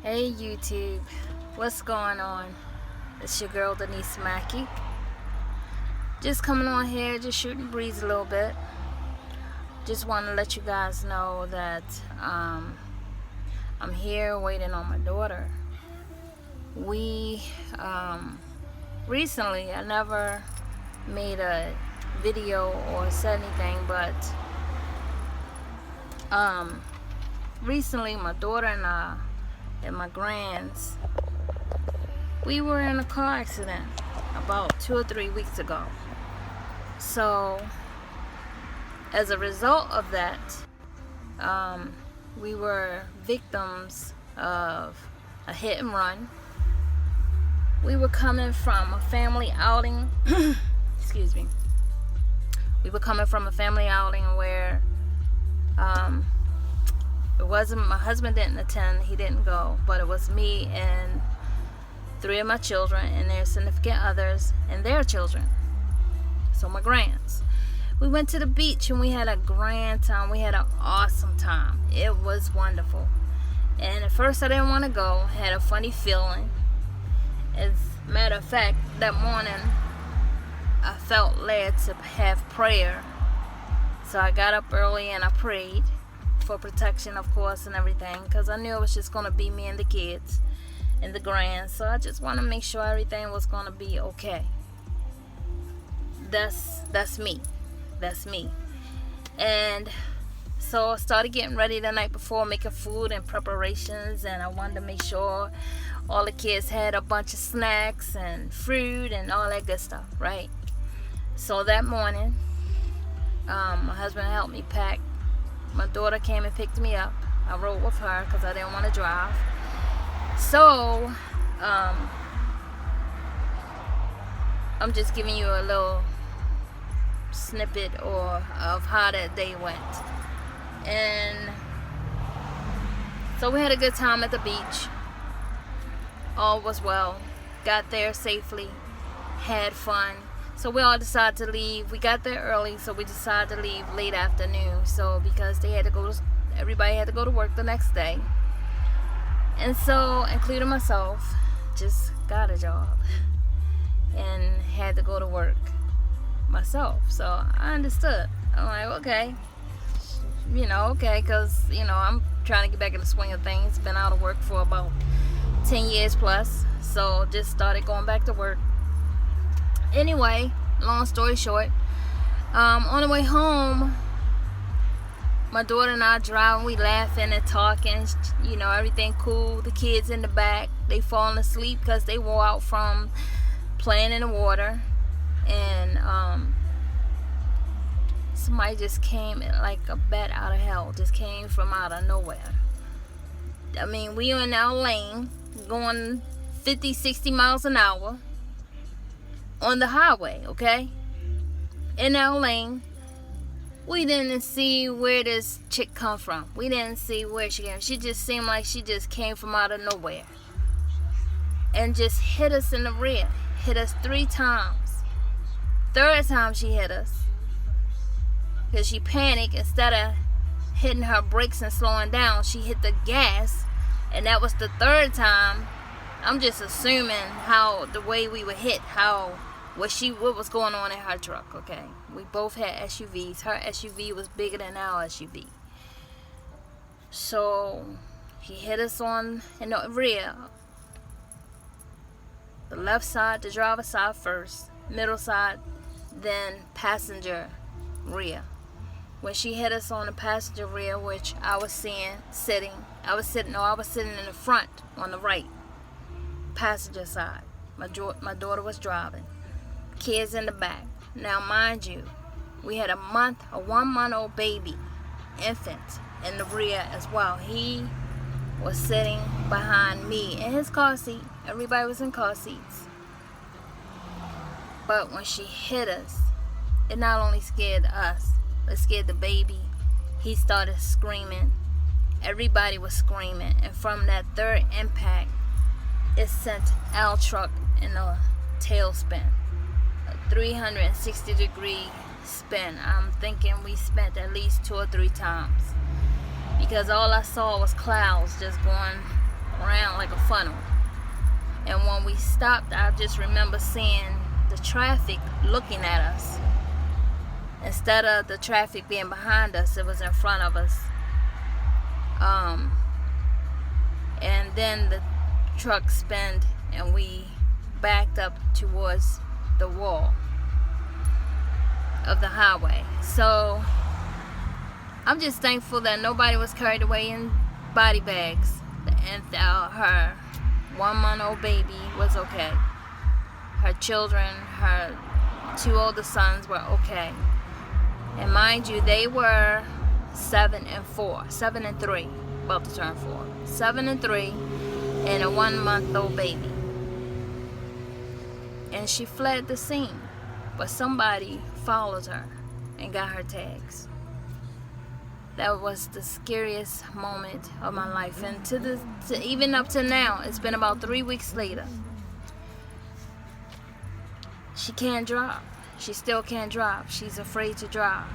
Hey YouTube, what's going on? It's your girl Denise Mackey. Just coming on here, just shooting the breeze a little bit. Just want to let you guys know that I'm here waiting on my daughter. We recently, I never made a video or said anything, but recently my daughter and my grands, we were in a car accident about 2 or 3 weeks ago. So as a result of that, we were victims of a hit and run. We were coming from a family outing. Excuse me. We were coming from a family outing where it wasn't, my husband didn't attend, he didn't go, but it was me and 3 of my children and their significant others and their children. So my grands. We went to the beach and we had a grand time. We had an awesome time. It was wonderful. And at first I didn't want to go. I had a funny feeling. As a matter of fact, that morning I felt led to have prayer. So I got up early and I prayed for protection, of course, and everything, because I knew it was just going to be me and the kids and the grands. So I just want to make sure everything was going to be okay. That's me. That's me. And so I started getting ready the night before, making food and preparations, and I wanted to make sure all the kids had a bunch of snacks and fruit and all that good stuff, right? So that morning, my husband helped me pack. My daughter came and picked me up. I rode with her because I didn't want to drive. So I'm just giving you a little snippet of how that day went. And so we had a good time at the beach. All was well. Got there safely. Had fun. So we all decided to leave. We got there early, so we decided to leave late afternoon. So because everybody had to go to work the next day. And so, including myself, just got a job and had to go to work myself. So I understood. I'm like, okay, okay, because I'm trying to get back in the swing of things. Been out of work for about 10 years plus, so just started going back to work. Anyway, long story short, on the way home, my daughter and I driving, we laughing and talking, everything cool. The kids in the back, they falling asleep because they wore out from playing in the water. And somebody just came like a bat out of hell, just came from out of nowhere. I mean, we in our lane going 50, 60 miles an hour on the highway, okay? In our lane. We didn't see where this chick come from. We didn't see where she came. She just seemed like she just came from out of nowhere. And just hit us in the rear. Hit us 3 times. Third time she hit us, because she panicked. Instead of hitting her brakes and slowing down, she hit the gas. And that was the 3rd time. I'm just assuming the way we were hit, what was going on in her truck, okay? We both had SUVs. Her SUV was bigger than our SUV. So he hit us in the rear. The left side, the driver's side first, middle side, then passenger rear. When she hit us on the passenger rear, which I was sitting in the front on the right, passenger side. My daughter was driving. Kids in the back. Now mind you, we had a 1-month-old baby, infant, in the rear as well. He was sitting behind me in his car seat. Everybody was in car seats. But when she hit us, it not only scared us, it scared the baby. He started screaming. Everybody was screaming. And from that 3rd impact, it sent our truck in a tailspin. 360-degree spin. I'm thinking we spent at least 2 or 3 times, because all I saw was clouds just going around like a funnel. And when we stopped, I just remember seeing the traffic looking at us. Instead of the traffic being behind us, it was in front of us. And then the truck spun and we backed up towards the wall of the highway. So I'm just thankful that nobody was carried away in body bags, and her 1-month-old baby was okay. Her children, her 2 older sons were okay. And mind you, they were 7 and 3, about to turn 4. 7 and 3, and a 1-month-old baby. And she fled the scene, but somebody followed her and got her tags. That was the scariest moment of my life, and even up to now, it's been about 3 weeks later. She can't drive. She still can't drive. She's afraid to drive.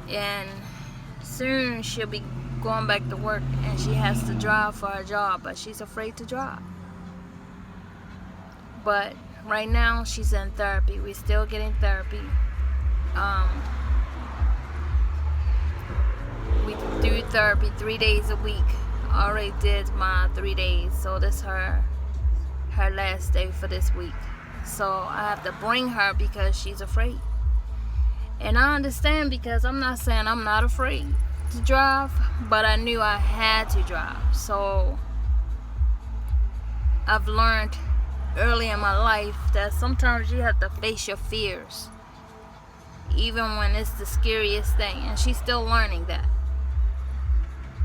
And soon she'll be going back to work and she has to drive for her job, but she's afraid to drive. But right now she's in therapy. We're still getting therapy. We do therapy 3 days a week. I already did my 3 days, so this her last day for this week. So I have to bring her because she's afraid. And I understand, because I'm not saying I'm not afraid to drive, but I knew I had to drive. So I've learned early in my life that sometimes you have to face your fears, even when it's the scariest thing. And she's still learning that.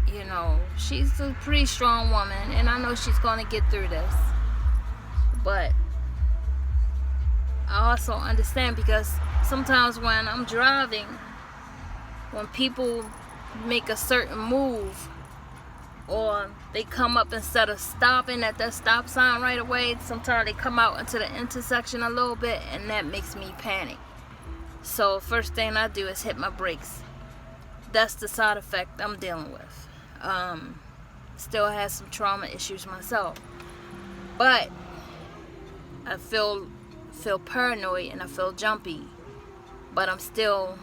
You know, she's a pretty strong woman, and I know she's going to get through this. But I also understand, because sometimes when I'm driving, when people make a certain move, or they come up instead of stopping at that stop sign right away, sometimes they come out into the intersection a little bit, and that makes me panic. So first thing I do is hit my brakes. That's the side effect I'm dealing with. Still has some trauma issues myself, but I feel paranoid and I feel jumpy, but I'm still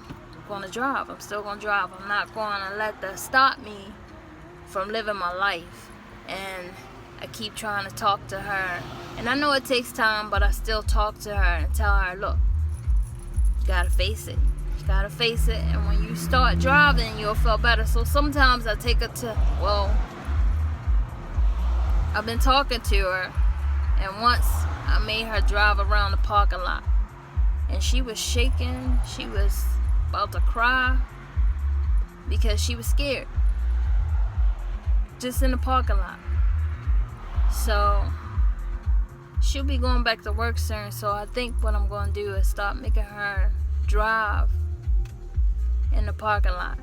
going to drive. I'm still going to drive. I'm not going to let that stop me from living my life. And I keep trying to talk to her, and I know it takes time, but I still talk to her and tell her, look, you gotta face it. You gotta face it, and when you start driving, you'll feel better. So sometimes I take her to, I've been talking to her, and once I made her drive around the parking lot, and she was shaking. She was about to cry because she was scared, just in the parking lot. So she'll be going back to work soon, so I think what I'm going to do is start making her drive in the parking lot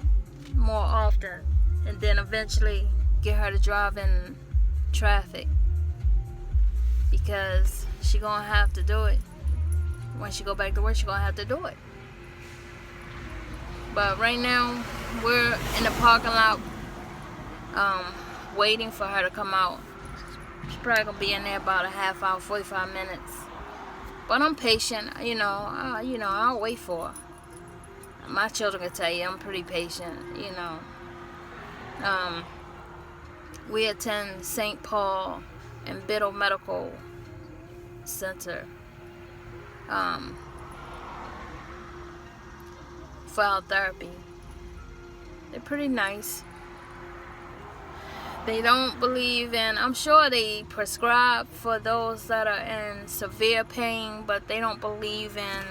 more often, and then eventually get her to drive in traffic, because she gonna have to do it. When she go back to work, she gonna have to do it. But right now we're in the parking lot, waiting for her to come out. She's probably gonna be in there about a half hour, 45 minutes. But I'm patient, I'll wait for her. My children can tell you I'm pretty patient, We attend St. Paul and Biddle Medical Center for our therapy. They're pretty nice. They don't believe in, I'm sure they prescribe for those that are in severe pain, but they don't believe in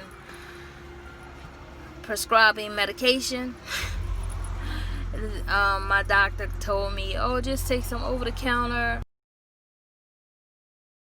prescribing medication. My doctor told me, just take some over-the-counter